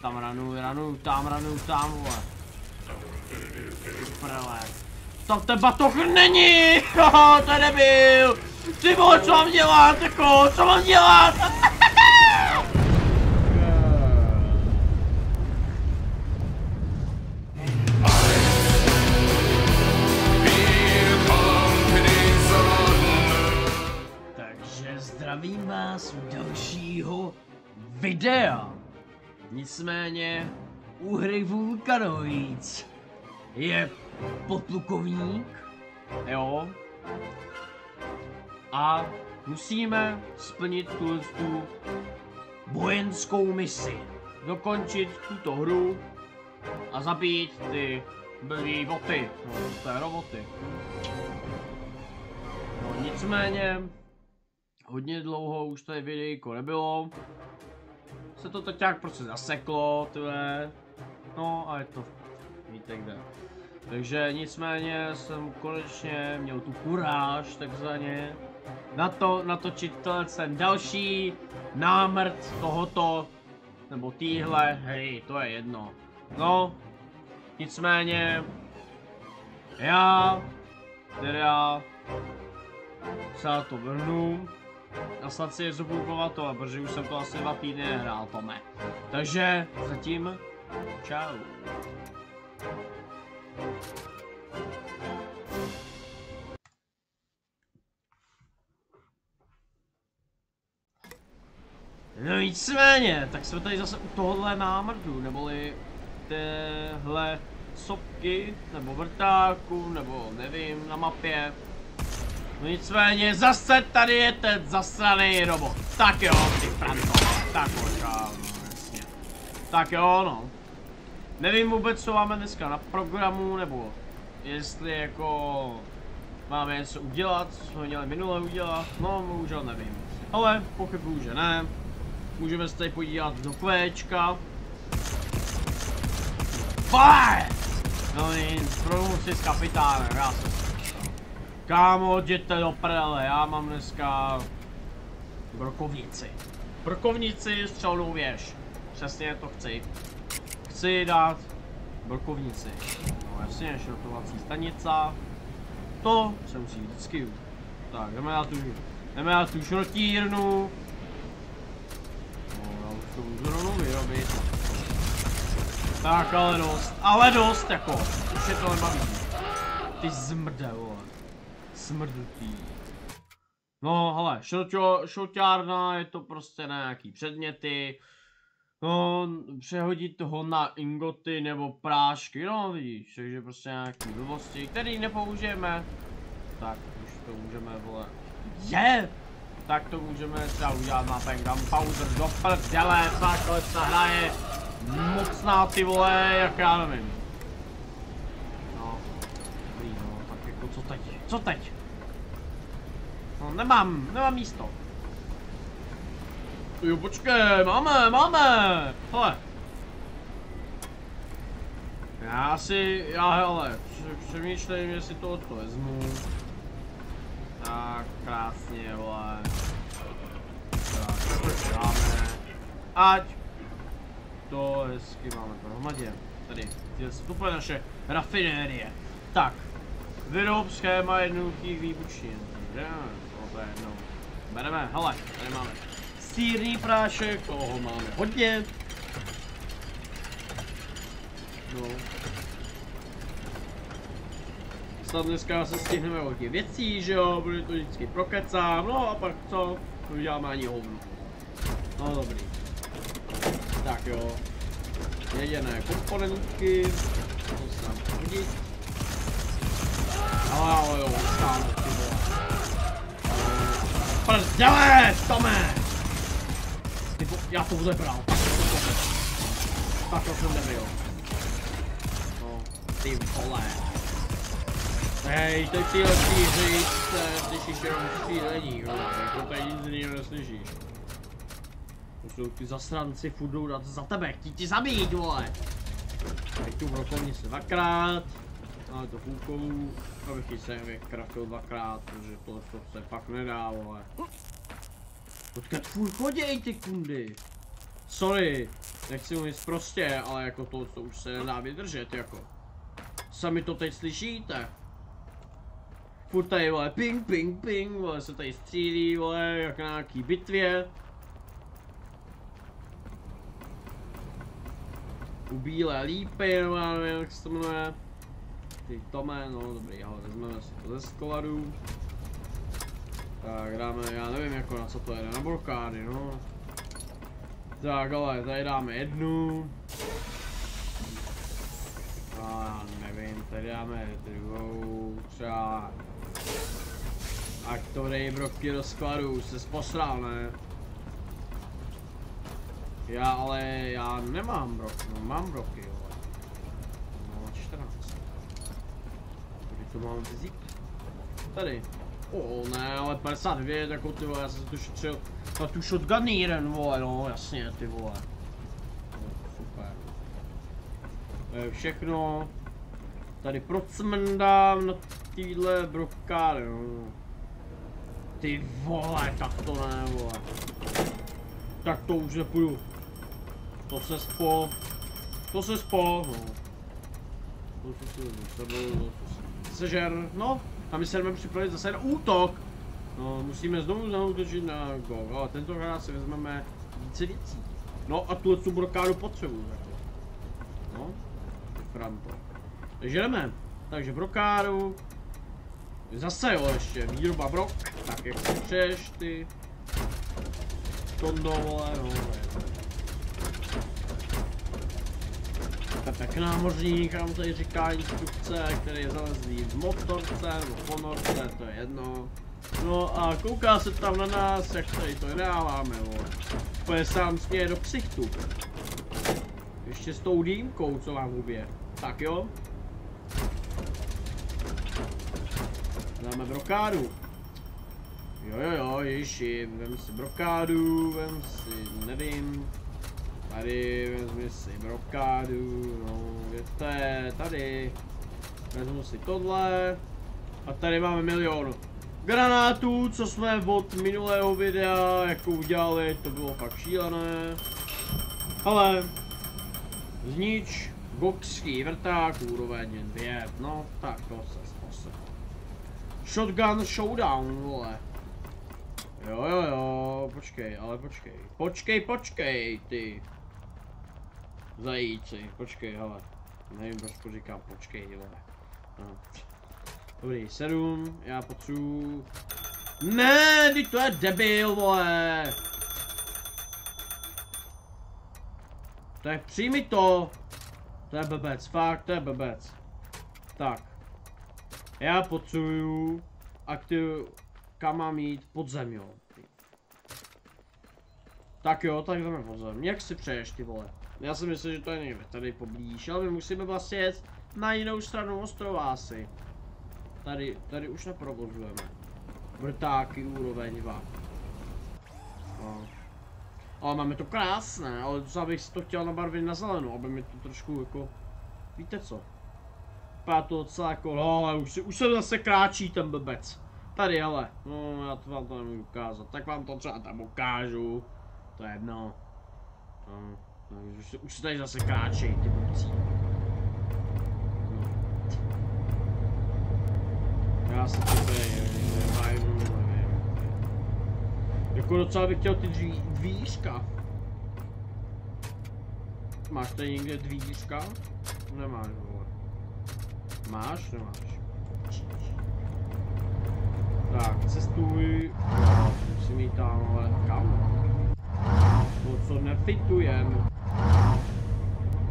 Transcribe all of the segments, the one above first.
Tam ranu, tam, vole. Prele. Tam ten batoh není! Haha, to je debil! Ty vole, co mám dělat, jako, co mám dělat? Takže zdravím vás u dalšího videa. Nicméně u hry Vulcanoids je podplukovník, jo, a musíme splnit tu vojenskou misi, dokončit tuto hru a zabít ty blbý boty, no, to je roboty. No, nicméně hodně dlouho už tady videjko nebylo, se to tak nějak prostě zaseklo, tyhle, no a je to, víte kde. Takže nicméně jsem konečně měl tu kuráž takzvaně na to natočit ten další námrt tohoto, nebo týhle, hej, to je jedno. No, nicméně, já se na to vrhnu a snad si je znovu pamatovat, protože už jsem to asi 2 týdny nehrál, Tome. Takže zatím, čau. No nicméně, tak jsme tady zase u tohohle námrdu, neboli téhle sopky, nebo vrtáku, nebo nevím, na mapě. No nicméně, zase tady je ten zasraný robot. Tak jo, ty franko, tak možná, no jasně. Tak jo, no. Nevím vůbec, co máme dneska na programu, nebo jestli jako máme něco udělat, co jsme měli minule udělat, no bohužel nevím. Ale pochybuju, že ne. Můžeme se tady podívat do Kvéčka. Fire! No nic, promluv si s kapitánem, já se... Kámo, jděte do prdele, já mám dneska... brokovnici. Brokovnici, střelnou věž. Přesně to chci. Chci dát brokovnici. No jasně, šrotovací stanice. To se musí vždycky. Tak, jdeme na tu šrotírnu. No, já už to můžu rovnou vyrobit. Tak, ale dost, jako. Už je to nebaví. Ty zmrde, vole. Smrdutý. No, hele, šroťárna je to prostě na nějaký předměty. No, přehodit toho na ingoty nebo prášky, no vidíš, takže prostě nějaký blbosti, který nepoužijeme. Tak, už to můžeme, vole, tak to můžeme třeba udělat na ten gunpowder do prdele, takhle ta hra je mocná, ty vole, jak já nevím. No, dobrý, no, tak jako co teď? No, nemám místo. Jo, počkej, máme, hele. Hele, přemýšlím, jestli to vezmu. Tak, krásně, vole. Tak, to dáme. Ať to hezky máme pohromadě. Tady, to je naše rafinérie. Tak, vyrob schéma jednoduchých výbušnin. To je jedno. Bereme, hele, tady máme sýrný prášek, toho máme hodně. No. Snad dneska se stihneme hodně věcí, že jo, bude to vždycky prokecám, no a pak co? To uděláme ani hovno. No dobrý. Tak jo. Jeděné komponentky. To se nám hodí. Ale jo, stále, ty vole. Prdele, Tome! Já to vzebral. Tak to jsem nebyl. No, ty vole. Hej, teď si lepší říct, slyšíš jenom střílení, jako tady nic jiného neslyšíš. To jsou ty zasranci, furt jdou dát za tebe, chtí ti zabít, vole. Teď tu brokovnici 2krát, ale to fůkou, abych ji se vykrafil 2krát, protože tohle se fakt nedá, vole. Počkat, furt choděj ty kundy. Sorry, Nechci mluvit prostě, ale jako to už se nedá vydržet, jako. Sami to teď slyšíte. Furt tady, vole, ping, ping, ping, vole, se tady střílí, vole, jak na nějaký bitvě. U bílé lípy, nebo já nevím, jak se to jmenuje. Ty Tome, no dobrý, ale vezmeme si to ze skladu. Tak dáme, já nevím jako na co to jede, na blokády, no. Tak ale tady dáme jednu. A já nevím, tady dáme druhou, třeba. Ať to dej broky do skladu, se posral, ne? Já nemám broky, no mám broky, jo. No 14. Kdy to mám vzít? Tady. Ne, ale 59, jako ty vole, já jsem to šetřil na tu shotgunníren, vole, no jasně, ty vole. No, super. To je všechno. Tady procmendám na týhle brokády, no. Ty vole, tak to ne, vole. Tak to už nepůjdu. To se spo, no. To se sežer, no. A my se jdeme připravit zase na útok. No, musíme znovu zaútočit na gol, ale tentokrát si vezmeme více věcí. No a tu blokádu potřebuji. No, Franto. Takže jdeme. Takže blokádu. Zase jo, ještě výroba brok. Tak jak si přeješ ty. Tondo, vole, no. Tak námořník, nám tady říká instrukce, který je zalezlý v motorce nebo ponorce, to je jedno. No a kouká se tam na nás, jak tady to dáváme, vole. Úplně sám směje do ksichtu. Ještě s tou dýmkou, co mám v hubě. Tak jo. Dáme brokádu. Jo, ježiši, vem si brokádu, vem si, nevím. Tady, vezmi si brokádu, no, kde to je, tady. Vezmu si tohle. A tady máme milion granátů, co jsme od minulého videa jako udělali, to bylo fakt šílené. Ale znič gokský vrták, úroveň 2, no tak to se způsob. Shotgun showdown, vole. Jo, počkej, ale počkej, ty. Zajíci, počkej, hele. Nevím, proč říkám počkej, vole. No. Dobrý, 7, já potřebuji. Ne, ty to je debil, vole. Tak přijmi to. To je blbec, fakt, to je blbec. Tak. Já potřebuju kam mám jít podzem, jo. Tak jo, tak jdeme podzem. Jak si přeješ, ty vole? Já si myslím, že to je někde tady poblíž, ale my musíme vlastně jet na jinou stranu ostrova asi. Tady už neprovozujeme. Vrtáky úroveň 2. No. Ale máme to krásné, ale to bych si to chtěl nabarvit na zelenou, aby mi to trošku jako... Víte co? Vypadá to docela jako, no, ale už se zase kráčí ten blbec. Tady, hele, no já to vám to nemůžu ukázat, tak vám to třeba tam ukážu. To je jedno. No, už se tady zase kráčí, ty blbcí. No. Já se tady nevím. Jako docela bych chtěl ty dvířka. Máš tady někde dvířka? Nemáš, vole. Máš? Nemáš. Tak, cestuj. Musím jít tam, ale kam? To, co nefitujem.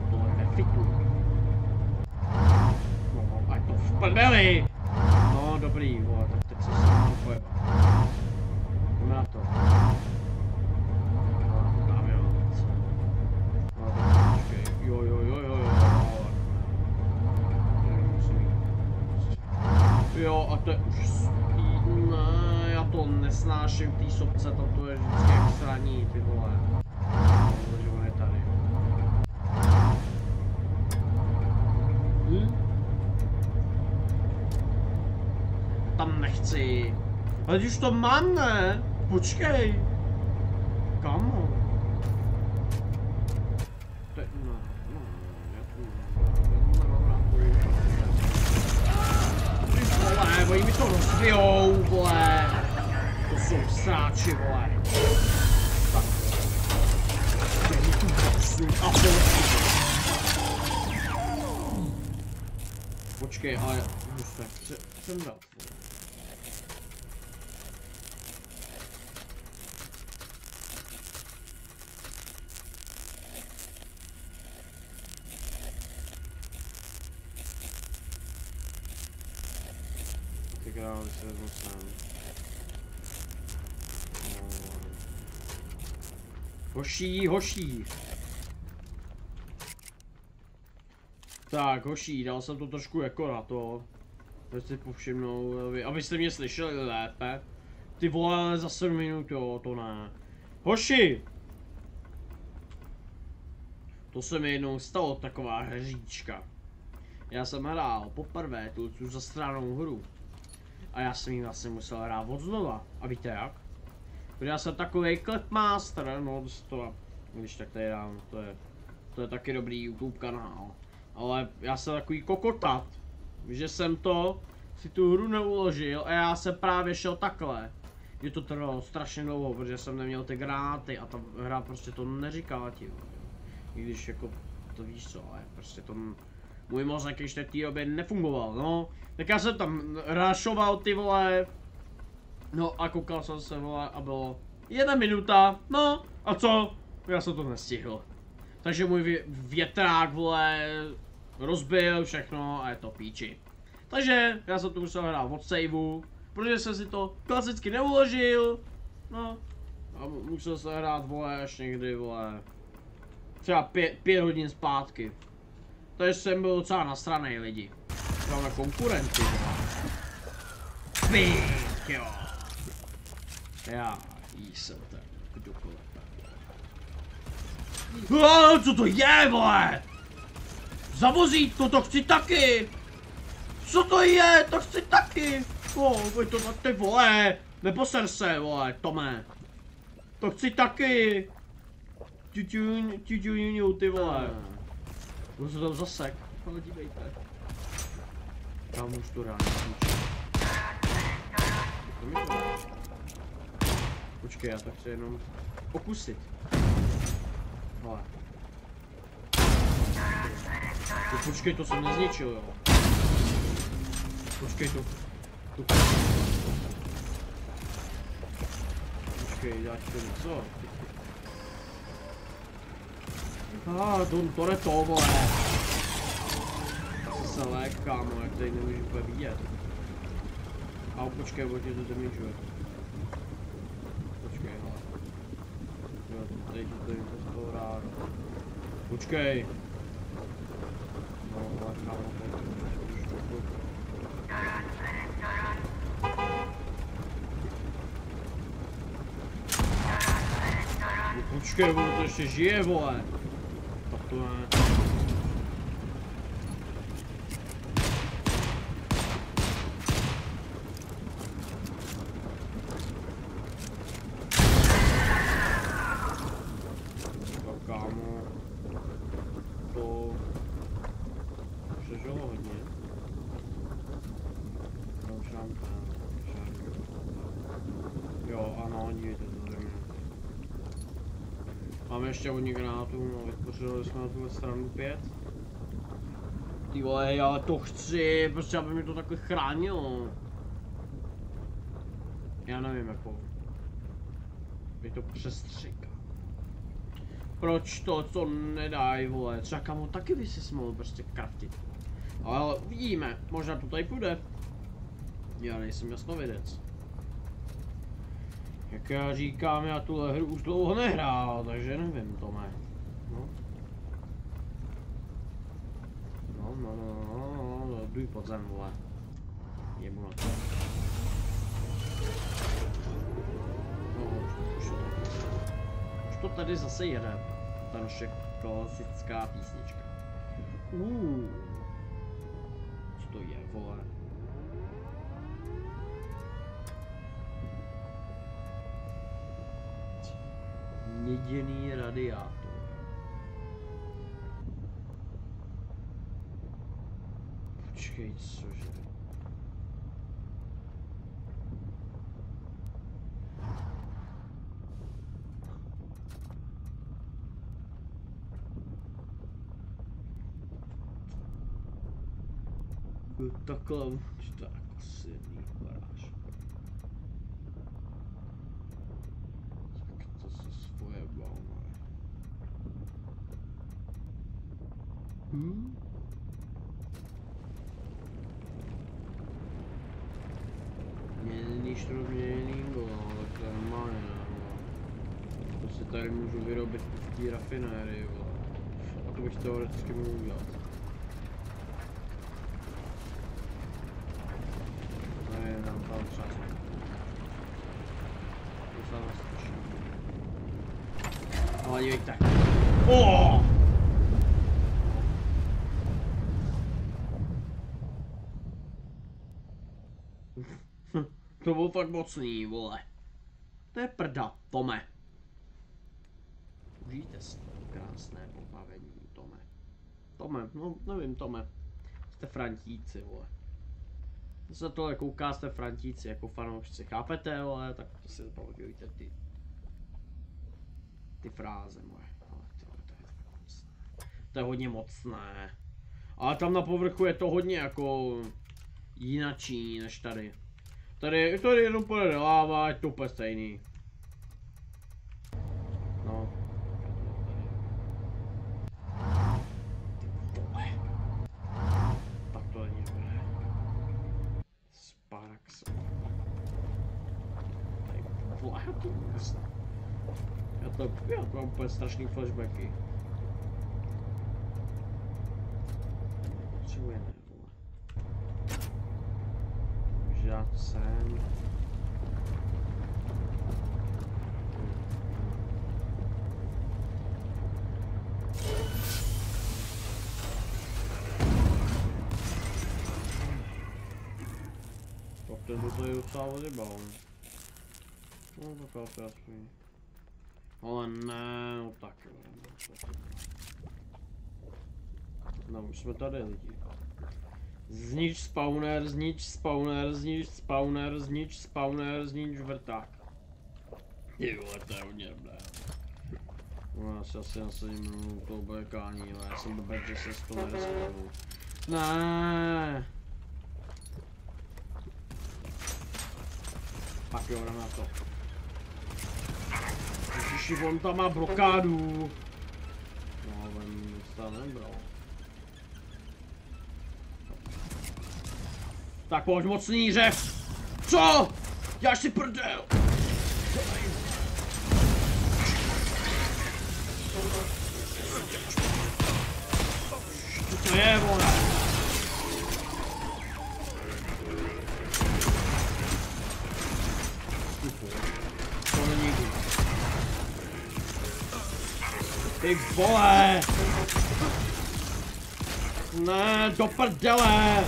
Tohle nefitujem. No, ať to v prdeli! No, dobrý, vole, tak teď se mám pojebat. Jdeme na to. No, tam jo. No, tak počkej. Jo. Jo, a to je už... Ne, já to nesnáším v té sopce, to je vždycky jak sraní, ty vole. Protože on je tady. Tam nechci. Ale už to mám, ne? Počkej. Kamo? to je, no, já to nemám. Vole, oni mi to rozbijou, vole. To jsou sráči, vole. Tak. Dej mi tu boxu a počkej, ale chcem dát. Ty králi se vezmu sám. Hoší. Tak, hoší, dal jsem to trošku jako na to. Teď si povšimnou, abyste mě slyšeli lépe. Ty vole, za 7 minut, jo, to ne. Hoši! To se mi jednou stalo, taková hříčka. Já jsem hrál poprvé tu zastranou hru. A já jsem ji vlastně musel hrát od znova. A víte jak? Protože já jsem takovej klepmaster, no to, když tak tady dám, to je taky dobrý YouTube kanál. Ale já jsem takový kokotat, že jsem si tu hru neuložil a já jsem právě šel takhle. Že to trvalo strašně dlouho, protože jsem neměl ty granáty a ta hra prostě to neříkala ti. I když jako, to víš co, ale prostě to, můj mozek ještě v té době nefungoval, no. Tak já jsem tam rašoval ty vole. No a koukal jsem se, vole, a bylo 1 minuta, no a co? Já jsem to nestihl. Takže můj větrák, vole, rozbil všechno a je to píči. Takže já jsem to musel hrát od saveu, protože jsem si to klasicky neuložil. No a musel se hrát, vole, až někdy, vole, třeba 5 hodin zpátky. Takže jsem byl docela nasranej lidi. Máme konkurenci. Pík, jo. Já jsem ten kdokoliv. Co to je, vole? Zavozítko, to chci taky! Co to je? To chci taky! Pojď to ty vole! Neposer se, vole, Tome! To chci taky! Ťuťuňu, ty vole! Kdo se tam zasek? Ale dívejte. Kam už to rád. Počkej, já to chci jenom pokusit. Hele. Počkej, to jsem nezničil, jo. Počkej, to. Počkej, dát to něco. To je to, vole. Se lék, kámo, jak tady nemůžu úplně vidět. A počkej, bo tě to damageuje. Počkej, hele. Jo, tady to je to z toho rád. Počkej. No, ale kámo, počkej, ono to ještě žije, vole. Tak to ne. Kámo, to přežilo hodně. No, už nám jo, ano, dívejte to země. Máme ještě hodně granátů, no, vytvořili jsme na tuhle stranu 5. Ty vole, ale to chci, prostě aby mi to takhle chránilo. Já nevím, jako. Je to přestřika. Proč to, co nedají, vole, třeba kamo taky by si mohl prostě craftit. Ale uvidíme, možná to tady půjde. Já nejsem jasnovidec. Jak já říkám, já tuhle hru už dlouho nehrál, takže nevím, Tome. No, jduj pod zem, vole. Jebu na to. No, už to tady zase jede. Ta naše klasická písnička. Co to je, vole? Měděný radiátor. Počkej, cože? Takhle, to je jako silný baráž. Tak to se svoje bavíme. Měněný šroubněný, no, tak to je normálně, no. To si tady můžu vyrobit v té rafinérii, vole. A to bych teoreticky mohl udělat. Tady tam třeba. To se nastačí. Ale dívejte. Oh! To bylo fakt mocný, vole. To je prda, Tome. Užijte si krásné pobavení, Tome. Tome, no nevím, Tome. Jste Frantíci, vole. Když se tohle kouká, jste Frantíci jako fanoušci, chápete, vole? Tak to si zapamatujte ty fráze moje. Ale to je mocné. To je hodně mocné. Ale tam na povrchu je to hodně jako jinačí než tady. Tady jenom půjde láva, je to úplně stejný. No. Ty vole. Tak to není dobré. Sparks. Tady vole, to vůbec ne. Já to mám úplně strašný flashbacky. Potřebujeme, vole. Žát sem. Tak ten to je docela odjebal. No tak asi aspoň. Ale ne, no tak jo. No už jsme tady lidi. Znič spawner, znič spawner, znič spawner, znič spawner, znič vrták. Ty vole, to je hodně dobré. No já si asi nasadím toho bojekání, ale já jsem blbec, že se z toho nerespawnu. Ne. Pak jo, jdem na to. Ježiši, on tam má blokádu. No, ale to tam nebral. Tak pojď, mocný řev! Co? Děláš si prdel! Co to je, vole? To není good. Ty vole! Ne, do prdele!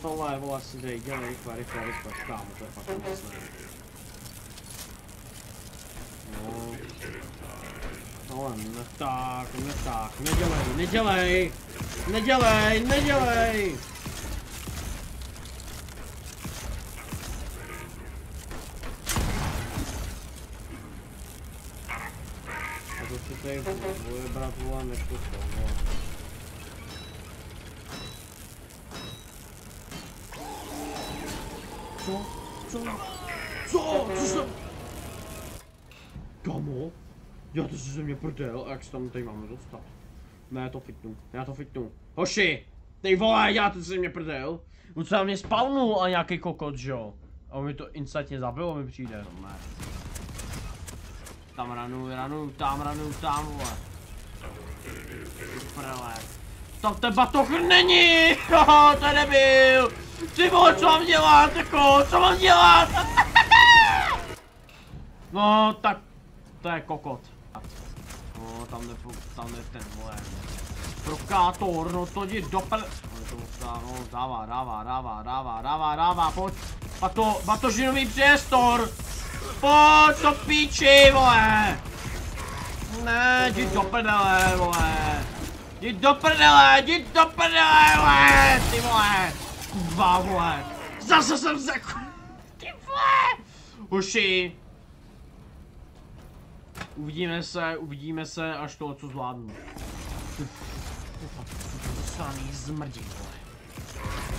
Tohle, vole, si dej, dělej, rychle, kámo, to je fakt mocné. No. Tohle, neták, nedělej! A to si tady bude brát, vole, než to jsou, vole. Co jsem? Kamo? Já to si ze mě prdel, a jak se tam tady máme dostat? Ne, já to fitnu. Hoši! Ty vole, já to si ze mě prdel. On se na mě spawnul a nějaký kokot, že jo? A on mi to instantně zabilo, mi přijde. Ne. Tam ranu, tam, vole. Prele. Tak ten batoh není! Haha, to je debil! Ty vole, co mám dělat, jako, co mám dělat? No, tak, to je kokot. No, tam je ten, vole. Prokátor, no to jdi do pr... No, dává, pojď. Batožinový přiestor. Pojď do píči, vole. Ne, jdi do prdele, vole. Jdi do prdele, vole, ty vole. Kurva, vole. Zase jsem se, ty vole. Uši. Uvidíme se, až to, co zvládnu. Sraný zmrdí, vole.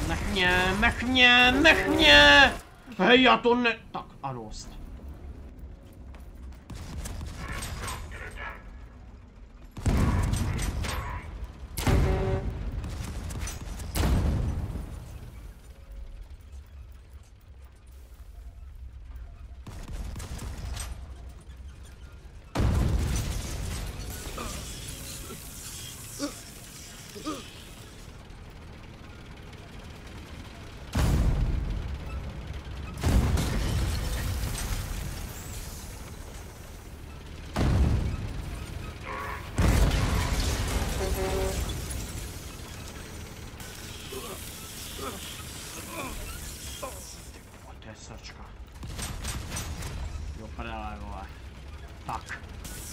Nech mě. Hej, já to ne... Tak, a dost.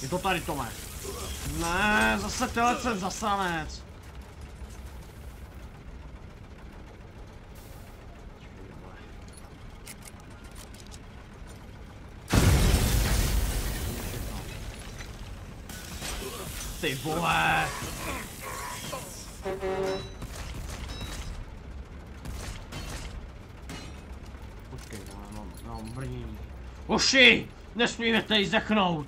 Je to tady, Tome. Ne, zase ten zasanec. Ty vole. Počkej, mám brnění. Uši! Nesmíme tady zdechnout!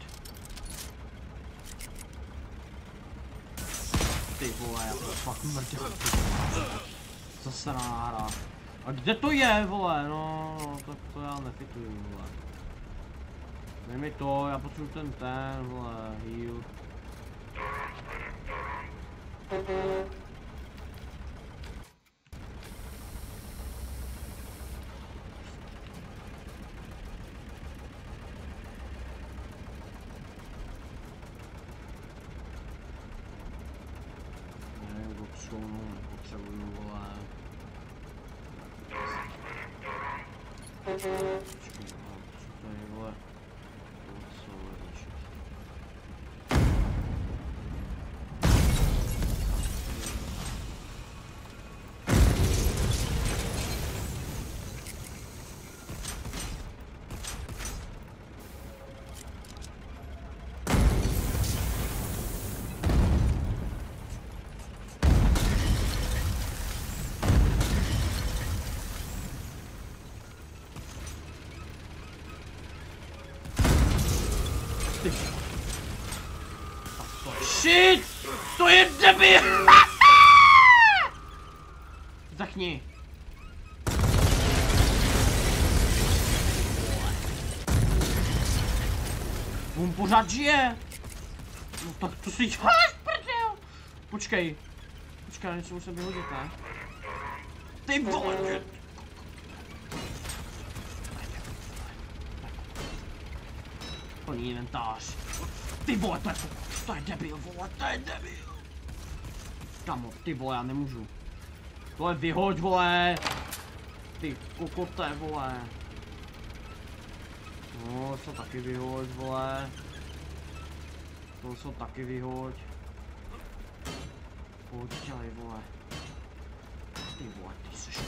Ty vole, já to fakt mrtěl. Zasraná hra. A kde to je, vole? No, tak to já nefituju, vole. Dej mi to, já potřebuji ten, vole, heal. Nepotřebuju, vole. Počkej, co to je, vole? Co je řešit? Shit! To je debil! Zdechni. On pořád žije. No tak to si děláš, prdel. Počkej, něco musím vyhodit, ne? Ty vole! Plný inventář. Ty vole, to je debil, vole, to je debil. Kamo, ty vole, já nemůžu. Tohle vyhoď, vole. Ty kokote, vole. No, to taky vyhoď, vole. To taky vyhoď. Pojď, dělej, vole. Ty vole, ty seš...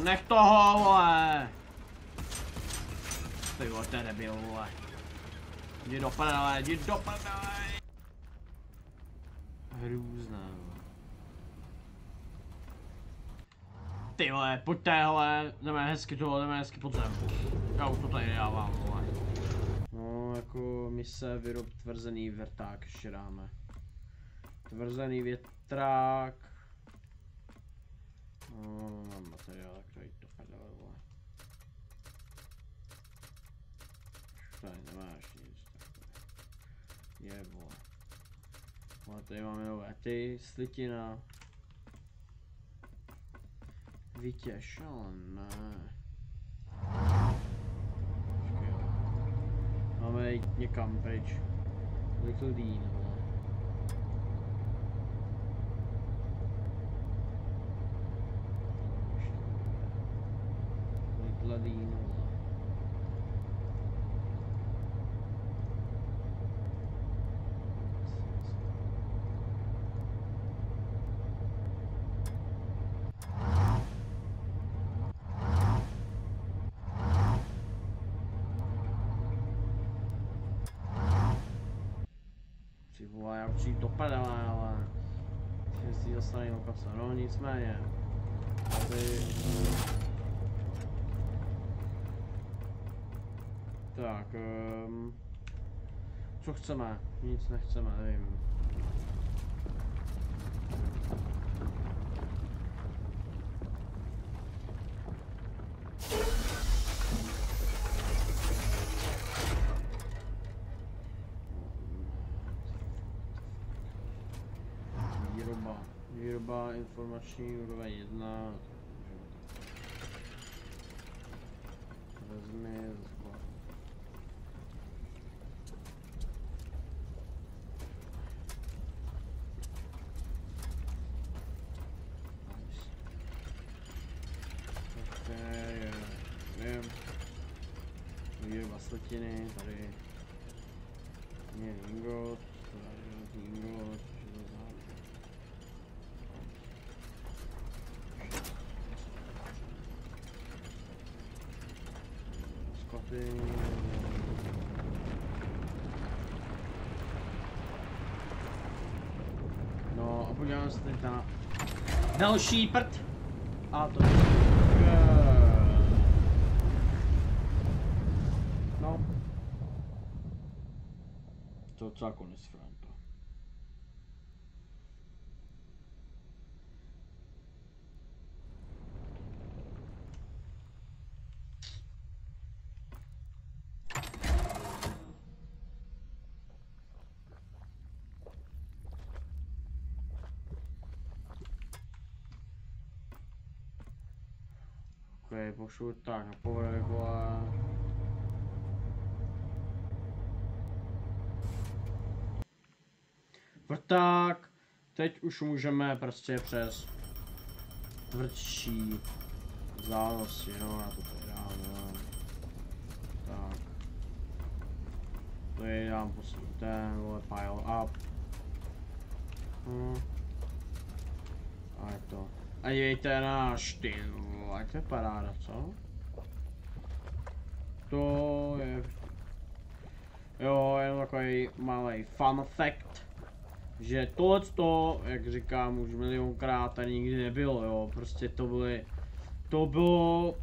Nech toho, vole! Ty vole, to je debil, vole. Jdi do prdele, jdi do prdele! Hrůzné, vole. Ty vole, pojďte, hele, jdeme hezky pod zem. Já už to tady nedávám, vole. No, jako mise vyrob tvrzený větrák ještě dáme. Tvrzený větrák. No, mám materiál, který to prdele, vole. Tady nemáš nic, je, vole. Ale tady máme nové ty, slitina. Vytěž, ale ne. Počkej, máme jít někam pryč. Little Dean, vole. Little Dean, vole. Ty vole, já přijít do prdele, ale... Že si dostaný lokace, no nicméně. Tady... Tak, co chceme? Nic nechceme, nevím. Výroba informační úroveň 1. Vezmi sklad. Výroba sletiny, tady je ingot, tady ingot, sklepy. No a podíváme se teď na další prd. A to no. To docela konec frontu. Ok, pošlu tak na povrch, vole. Vrták, teď už můžeme prostě přes tvrdší vzdálenosti, no já to tady dám, no. Tak. Tady dám poslední ten, vole, pile up. A je to. A dívejte náš ty, vole, to je paráda, co? To je... Jo, je to takový malý fun fact. Že tohleto, jak říkám už milionkrát, tady nikdy nebylo, jo, prostě to bylo,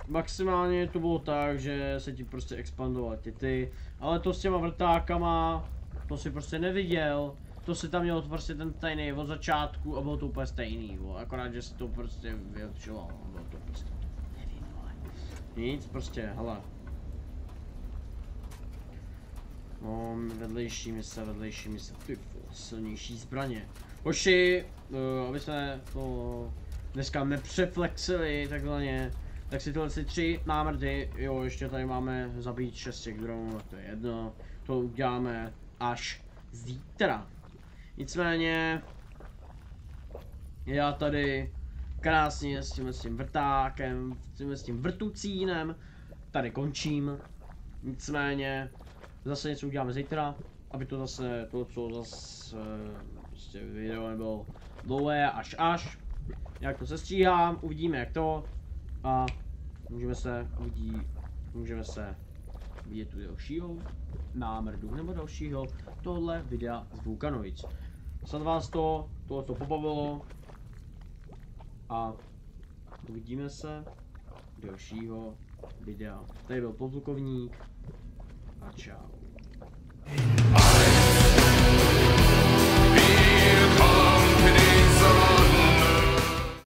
maximálně to bylo tak, že se ti prostě expandovaly ty, ale to s těma vrtákama, to si prostě neviděl, to si tam měl prostě ten stejný od začátku a bylo to úplně stejný, jo, akorát, že se to prostě vylepšovalo, bylo to prostě, nevím, ale nic, prostě, hele. No, vedlejší mise, ty silnější zbraně. Hoši, aby jsme to dneska nepřeflexili takzvaně, tak si tyhle 3 námrty, jo, ještě tady máme zabít 6 těch dronů, to je jedno, to uděláme až zítra. Nicméně, já tady krásně s tím vrtákem, s tím vrtucínem, tady končím, nicméně, zase něco uděláme zítra, aby to zase, prostě video nebylo dlouhé až, jak to se stříhám, uvidíme jak to a můžeme se vidět tu dalšího námrdu nebo dalšího tohle videa z Vulkanovic. Snad vás tohle pobavilo a uvidíme se dalšího videa. Tady byl Podplukovník a čau.